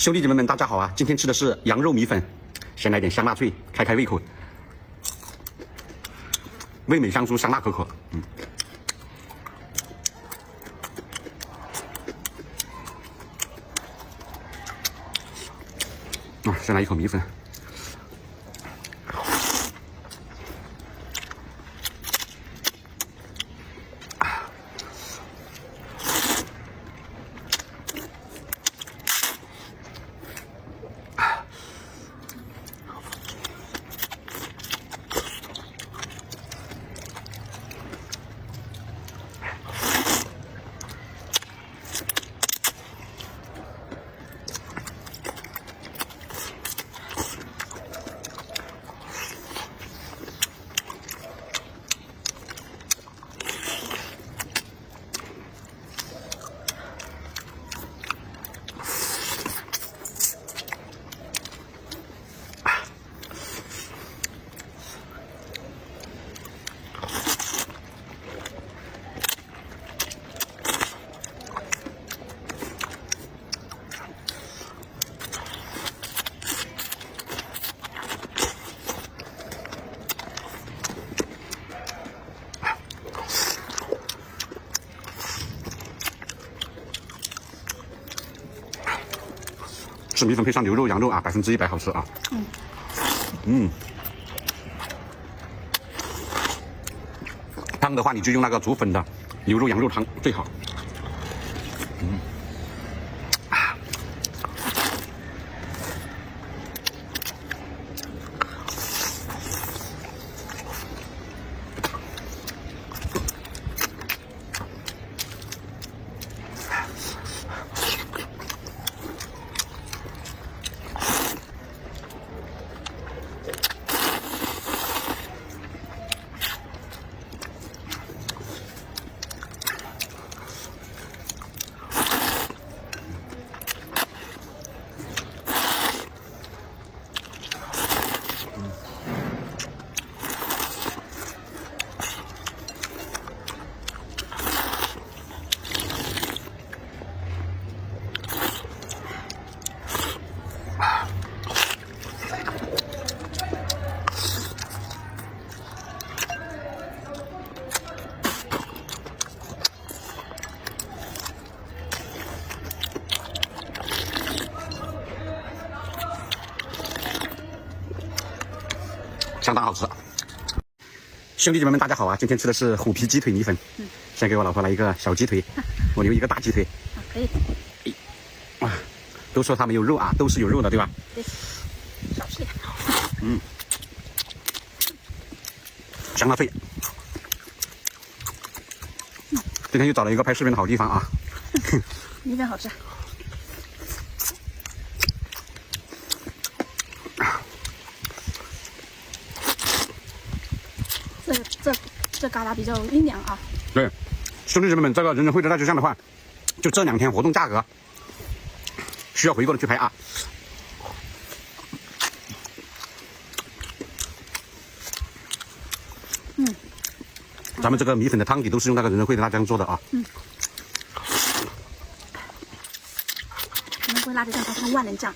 兄弟姐妹们，大家好啊！今天吃的是羊肉米粉，先来点香辣脆，开开胃口，味美香酥，香辣可口。先来一口米粉。吃米粉配上牛肉、羊肉啊，100%好吃啊！汤的话，你就用那个煮粉的牛肉、羊肉汤最好。相当好吃。兄弟姐妹们，大家好啊！今天吃的是虎皮鸡腿米粉。先给我老婆来一个小鸡腿，我留一个大鸡腿。可以。都说它没有肉啊，都是有肉的，对吧？对。少吃点。香辣脆。今天又找了一个拍视频的好地方啊。米粉好吃。这旮旯比较阴凉啊。对，兄弟姐妹们，这个人人汇的大酒酱的话，就这2天活动价格，需要回购的去拍啊。咱们这个米粉的汤底都是用那个人人汇的辣酱做的啊。人人汇辣椒酱它是万能酱，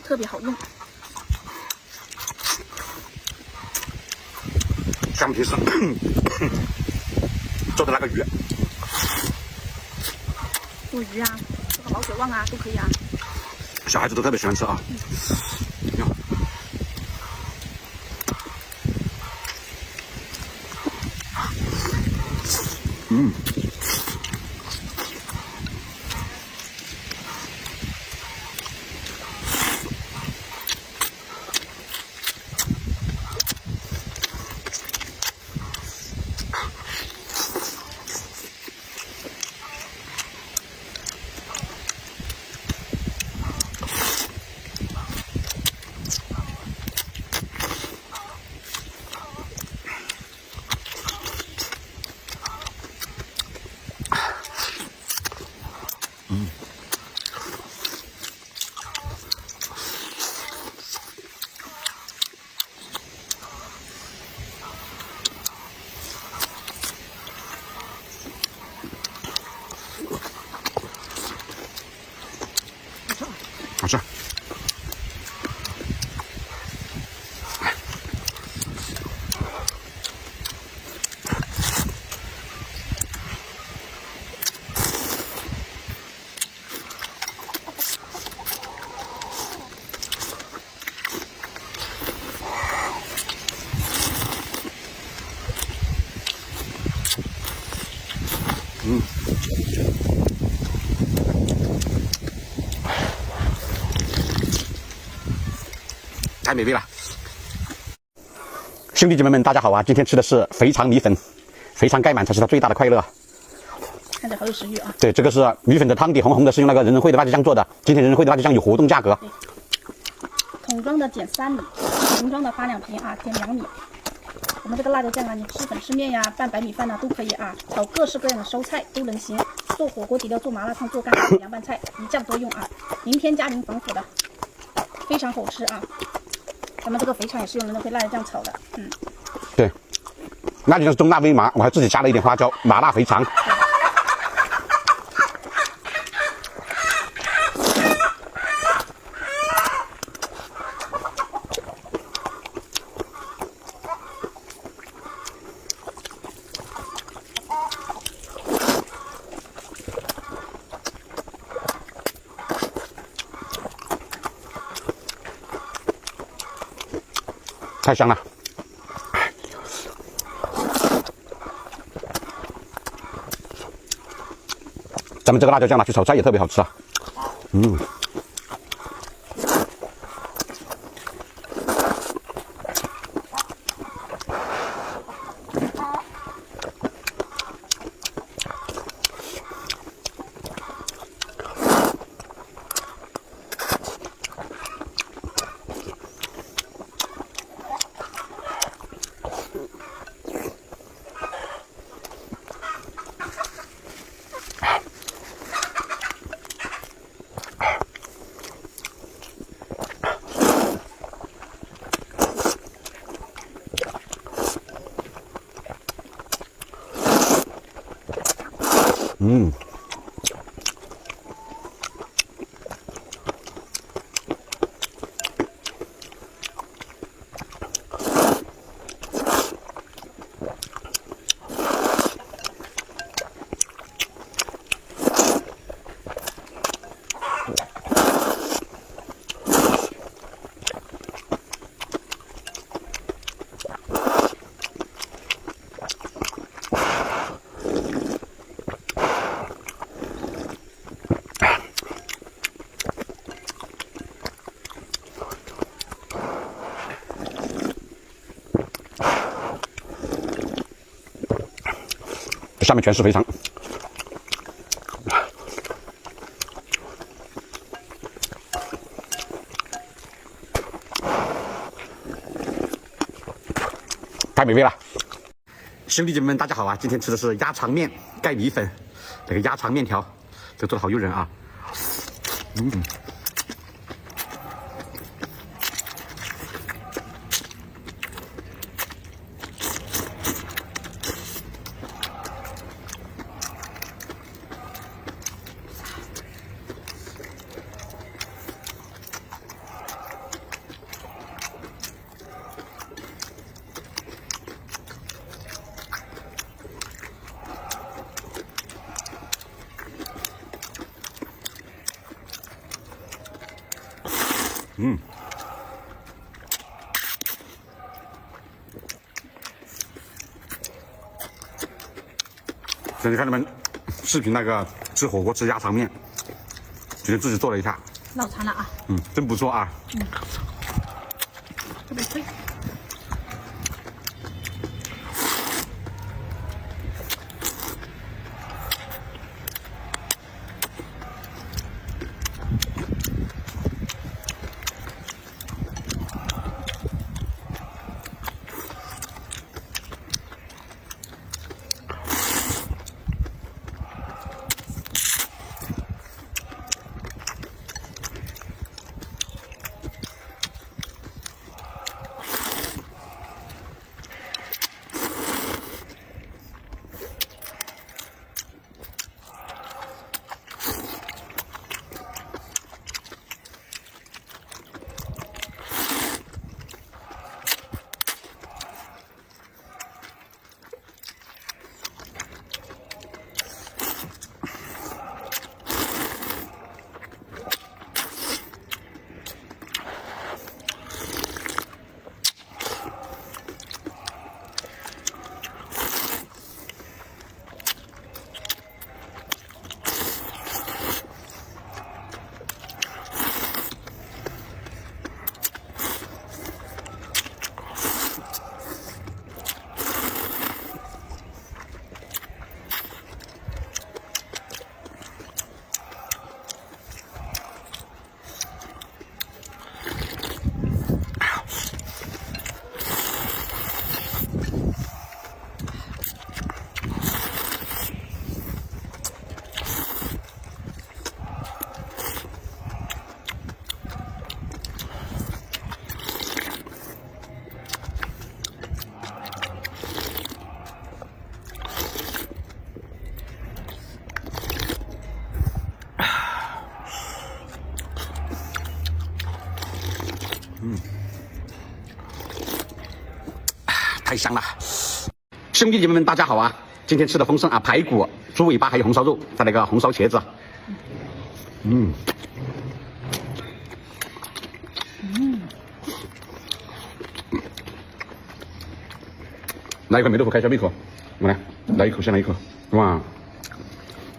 特别好用。像平时做的那个鱼，做鱼啊，做个毛血旺啊，都可以啊。小孩子都特别喜欢吃啊。好吃。太美味了！兄弟姐妹们，大家好啊！今天吃的是肥肠米粉，肥肠盖满才是它最大的快乐。看着好有食欲啊！对，这个是米粉的汤底，红红的，是用那个人参会的辣椒酱做的。今天人参会的辣椒酱有活动价格，桶装的减3米，瓶装的发2瓶啊，减2米。我们这个辣椒酱啊，你吃粉吃面呀、拌白米饭呐、都可以啊，炒各式各样的蔬菜都能行。做火锅底料、做麻辣烫、做干锅、凉拌菜，一酱多用啊，零添加零防腐的，非常好吃啊。咱们这个肥肠也是用人参会辣椒酱炒的，对，辣椒酱是中辣微麻，我还自己加了一点花椒，麻辣肥肠。太香了！咱们这个辣椒酱拿去炒菜也特别好吃啊。下面全是肥肠，太美味了！兄弟姐妹们，大家好啊！今天吃的是鸭肠面盖米粉，这个鸭肠面条，这个做的好诱人啊！所以你看你们视频那个吃火锅吃鸭肠面，觉得自己做了一下，脑残了啊！真不错啊！特别脆。太香了！兄弟姐妹们，大家好啊！今天吃的丰盛啊，排骨、猪尾巴还有红烧肉，再来个红烧茄子。来一块霉豆腐开小胃口，我来来一口，先来一口。哇，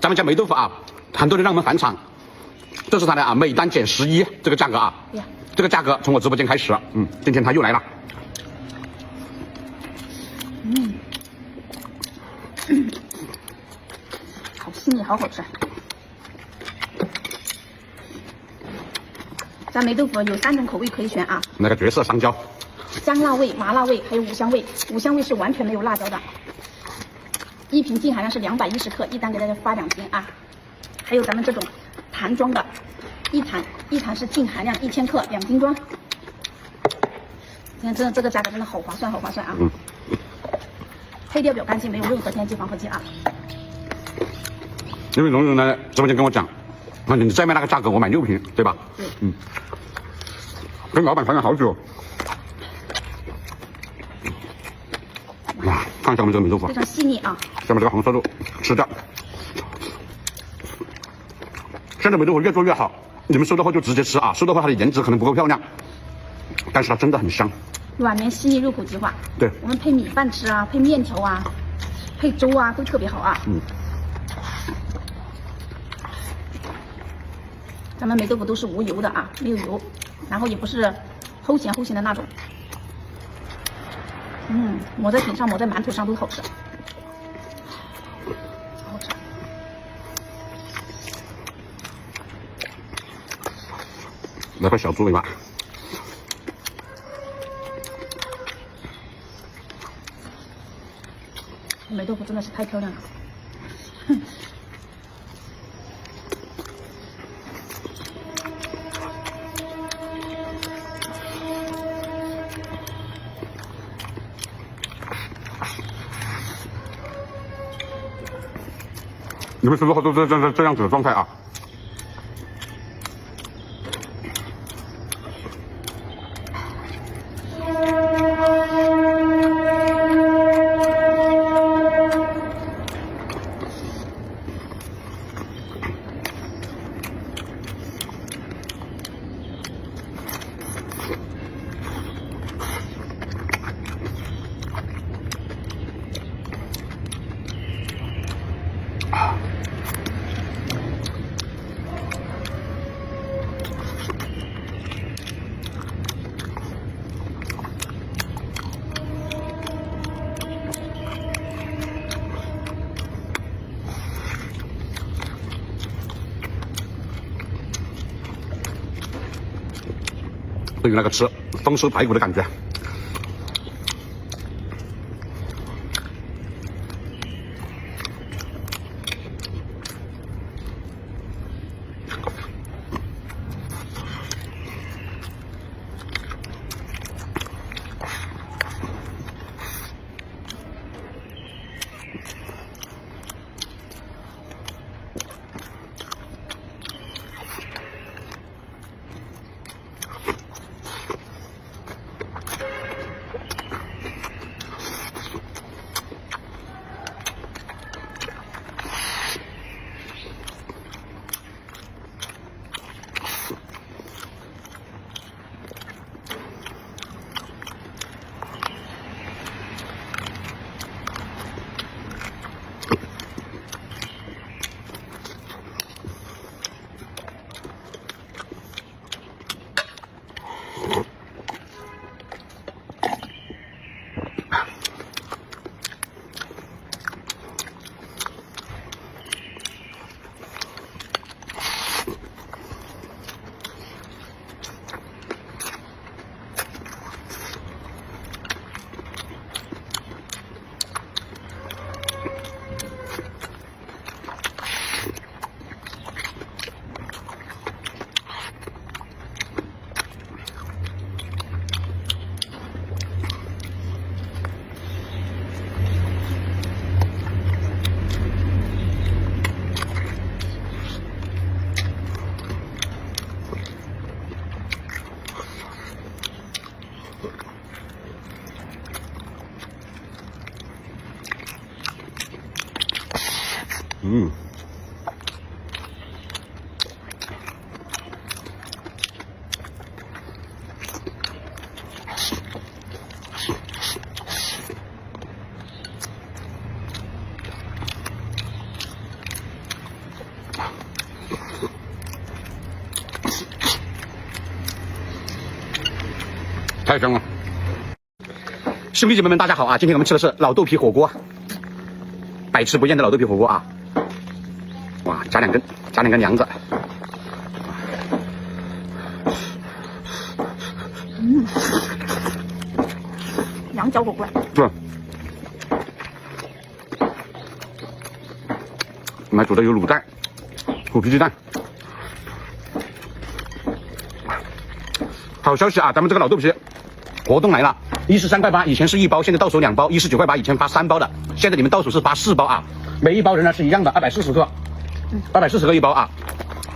咱们家霉豆腐啊，很多人让我们返场，这是它的啊，每单减11这个价格啊。呀，这个价格从我直播间开始，今天它又来了。好细腻，好好吃。咱霉豆腐有3种口味可以选啊，那个绝色香蕉，香辣味、麻辣味，还有五香味。五香味是完全没有辣椒的。一瓶净含量是210克，一单给大家发2瓶啊。还有咱们这种坛装的，一坛是净含量1000克，2斤装。你看这个价格真的好划算，好划算啊！配料表干净，没有任何添加剂、防腐剂啊。因为龙人呢直播间跟我讲，那你再卖那个价格，我买6瓶，对吧？对。跟老板谈了好久。哇，看一下我们这个霉豆腐，非常细腻啊！下面这个红烧肉吃掉。现在霉豆腐越做越好，你们收到后就直接吃啊！收到后它的颜值可能不够漂亮，但是它真的很香，软绵细腻，入口即化。对，我们配米饭吃啊，配面条啊，配粥啊，都特别好啊。咱们霉豆腐都是无油的啊，没有油，然后也不是齁咸的那种。抹在饼上，抹在馒头上都好吃，好吃。来块小猪尾巴，霉豆腐真的是太漂亮了。你们收到后都这样子的状态啊。对于那个吃丰收排骨的感觉，太香了！兄弟姐妹们，大家好啊！今天我们吃的是老豆皮火锅，百吃不厌的老豆皮火锅啊！哇，加两根梁子。羊角火锅。对。我们还煮的有卤蛋、虎皮鸡蛋。好消息啊！咱们这个老豆皮活动来了，一是3块8，以前是1包，现在到手2包；一是9块8，以前发3包的，现在你们到手是发4包啊！每一包仍然是一样的，240克，240克一包啊！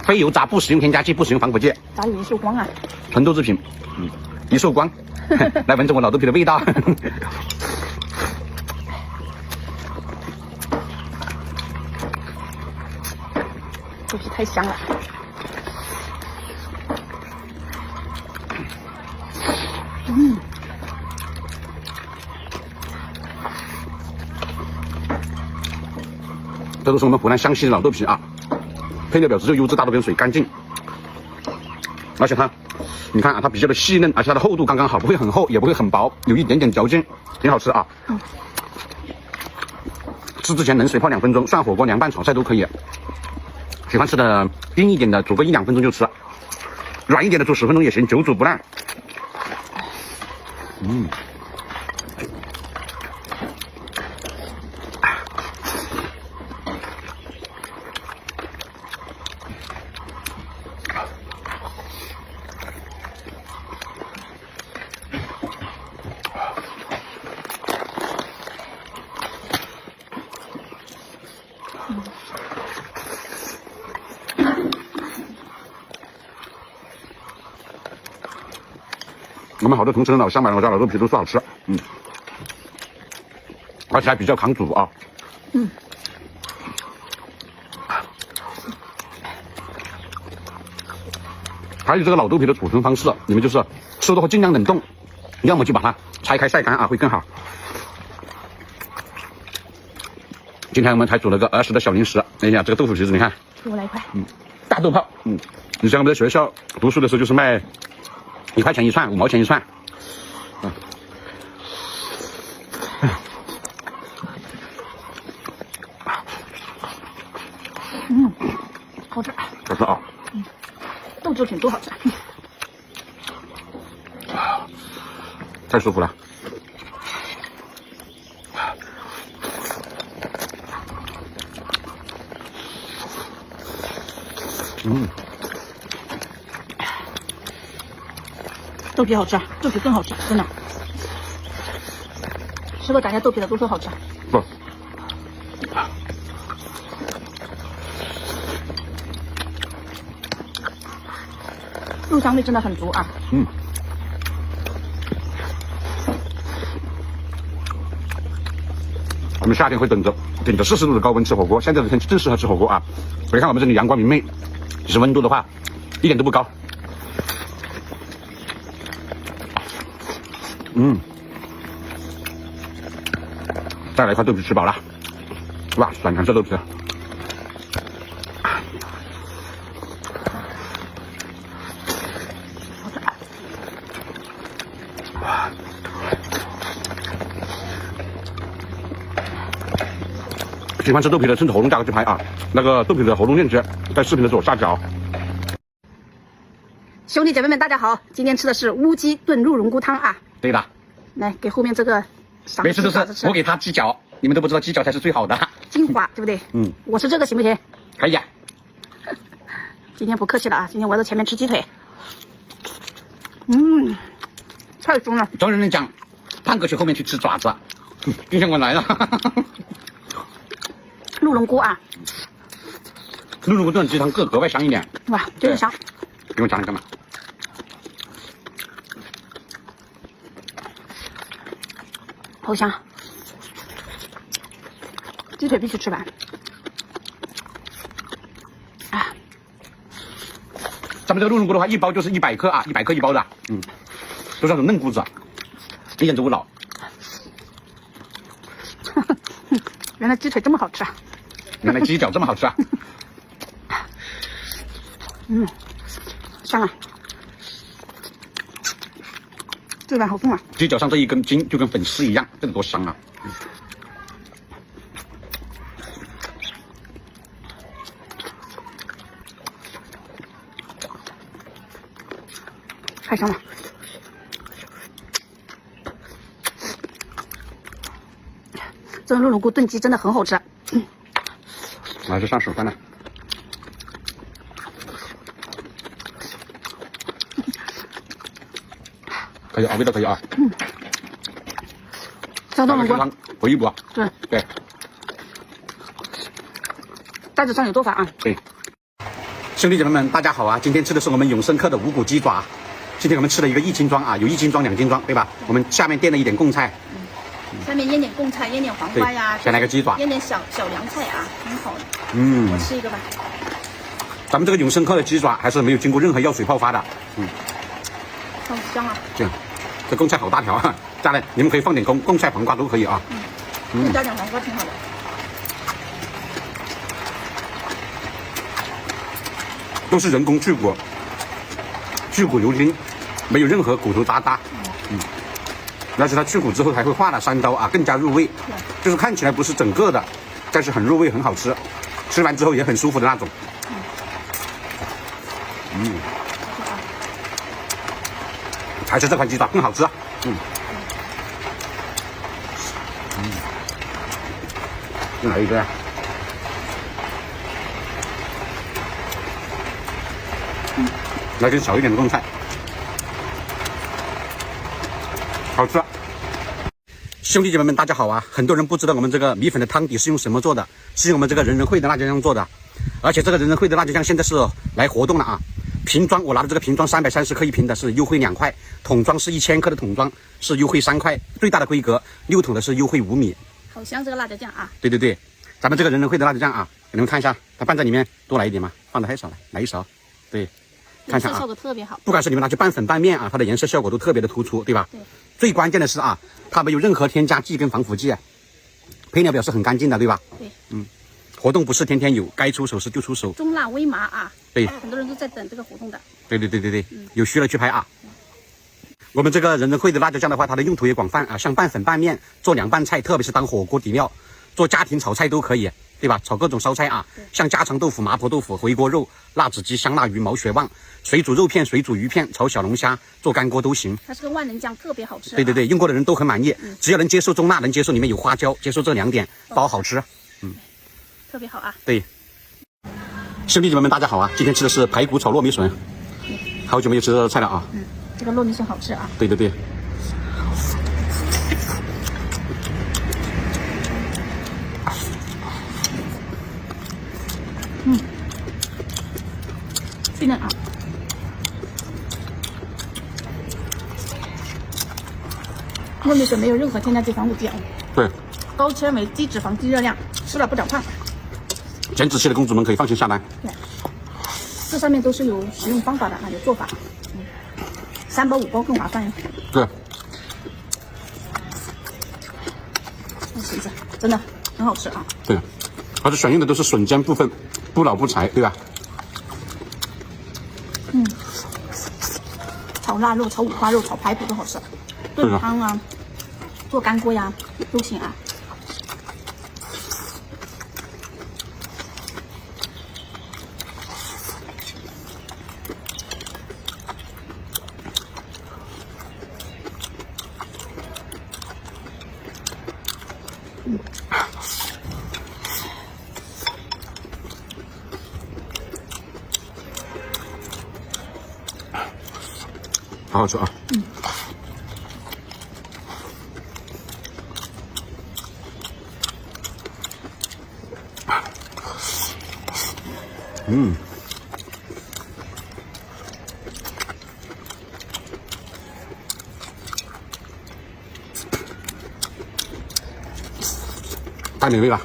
非油炸，不使用添加剂，不使用防腐剂，咋有一束光啊？纯豆制品，一束光，来闻着我老豆皮的味道。豆皮太香了。这都是我们湖南湘西的老豆皮啊，配料表直接优质大豆皮水，干净。而且它，你看啊，它比较的细嫩，而且它的厚度刚刚好，不会很厚，也不会很薄，有一点点嚼劲，挺好吃啊。吃之前冷水泡2分钟，涮火锅、凉拌、炒菜都可以。喜欢吃的硬一点的，煮个1、2分钟就吃；软一点的煮10分钟也行，久煮不烂。我们好多同城的老乡买我家老豆皮都说好吃，而且还比较抗煮啊。还有这个老豆皮的储存方式，你们就是吃的话尽量冷冻，要么就把它拆开晒干啊，会更好。今天我们还煮了个儿时的小零食，哎呀，这个豆腐皮子你看，给我来一块。大豆泡，以前我们在学校读书的时候就是卖1块钱一串，5毛钱一串。好吃。好吃啊！豆制品都好吃。太舒服了。豆皮好吃，豆皮更好吃，真的。吃过咱家豆皮的都说好吃。不，肉香味真的很足啊。我们夏天会顶着40度的高温吃火锅，现在的天气正适合吃火锅啊！别看我们这里阳光明媚，其实温度的话一点都不高。再来一块豆皮吃饱了，哇，酸甜色豆皮。喜欢吃豆皮的趁着喉咙加个去拍啊！那个豆皮的活动链接在视频的左下角。兄弟姐妹们，大家好！今天吃的是乌鸡炖鹿茸菇汤啊！对的，来给后面这个每次都是我给他鸡脚，你们都不知道鸡脚才是最好的，精华，对不对？我吃这个行不行？可以啊。今天不客气了啊！今天我在前面吃鸡腿，太松了。总有人讲，胖哥去后面去吃爪子，今天我来了。鹿茸菇啊，鹿茸菇炖鸡汤格外香一点。哇，真是香！给我讲一个嘛。好香！鸡腿必须吃完。咱们这个鹿茸菇的话，一包就是100克啊，100克一包的，都是那种嫩菇子，一点都不老。原来鸡腿这么好吃啊！原来鸡脚这么好吃啊！香啊！这个好重啊！鸡脚上这一根筋就跟粉丝一样，这个多香啊！太香了。这个肉乳菇炖鸡真的很好吃。来，这上手饭了。可以啊，味道可以啊。小豆乳菇，补一补。对对。袋子上有做法啊。对。兄弟姐妹们，大家好啊！今天吃的是我们永生客的无骨鸡爪。今天我们吃了一个1斤装啊，有1斤装、2斤装，对吧？我们下面垫了一点贡菜。下面腌点贡菜，腌点黄瓜呀，再来个鸡爪，腌点小凉菜啊，很好的。我吃一个吧。咱们这个永生客的鸡爪还是没有经过任何药水泡发的。好香啊！这样，这贡菜好大条啊！加来，你们可以放点贡菜、黄瓜都可以啊。加点黄瓜挺好的。都是人工去骨，去骨留筋，没有任何骨头渣渣。而且它去骨之后还会化了3刀啊，更加入味。就是看起来不是整个的，但是很入味，很好吃。吃完之后也很舒服的那种。还是这款鸡爪更好吃。再来一个。来根小一点的贡菜，好吃。兄弟姐妹们，大家好啊！很多人不知道我们这个米粉的汤底是用什么做的，是用我们这个人仁汇的辣椒酱做的。而且这个人仁汇的辣椒酱现在是来活动了啊！瓶装我拿的这个瓶装330克1瓶的是优惠2块，桶装是1000克的桶装是优惠3块，最大的规格6桶的是优惠5米。好香这个辣椒酱啊！对对对，咱们这个人仁汇的辣椒酱啊，给你们看一下，它拌在里面多来一点嘛，放的太少了，来一勺。对。看看啊，效果特别好。不管是你们拿去拌粉拌面啊，它的颜色效果都特别的突出，对吧？对。最关键的是啊，它没有任何添加剂跟防腐剂，配料表是很干净的，对吧？对。活动不是天天有，该出手时就出手。中辣微麻啊。对。很多人都在等这个活动的。对，有需了去拍啊。我们这个人仁汇的辣椒酱的话，它的用途也广泛啊，像拌粉拌面、做凉拌菜，特别是当火锅底料，做家庭炒菜都可以。对吧？炒各种烧菜啊，像家常豆腐、麻婆豆腐、回锅肉、辣子鸡、香辣鱼、毛血旺、水煮肉片、水煮鱼片、炒小龙虾、做干锅都行。它是个万能酱，特别好吃。对，用过的人都很满意。只要能接受中辣，能接受里面有花椒，接受这2点，包好吃。特别好啊。对。兄弟姐妹们，大家好啊！今天吃的是排骨炒糯米笋，好久没有吃这道菜了啊。这个糯米笋好吃啊。对。细嫩啊！糯米笋没有任何添加剂、防腐剂啊。对。高纤维、低脂肪、低热量，吃了不长胖。减脂期的公主们可以放心下单。对。这上面都是有食用方法的啊，有做法。3包5包更划算呀。对。笋子真的很好吃啊。对，而且选用的都是笋尖部分，不老不柴，对吧？炒腊肉、炒五花肉、炒排骨都好吃，炖汤啊，做干锅呀都行啊。好好吃啊！太美味了。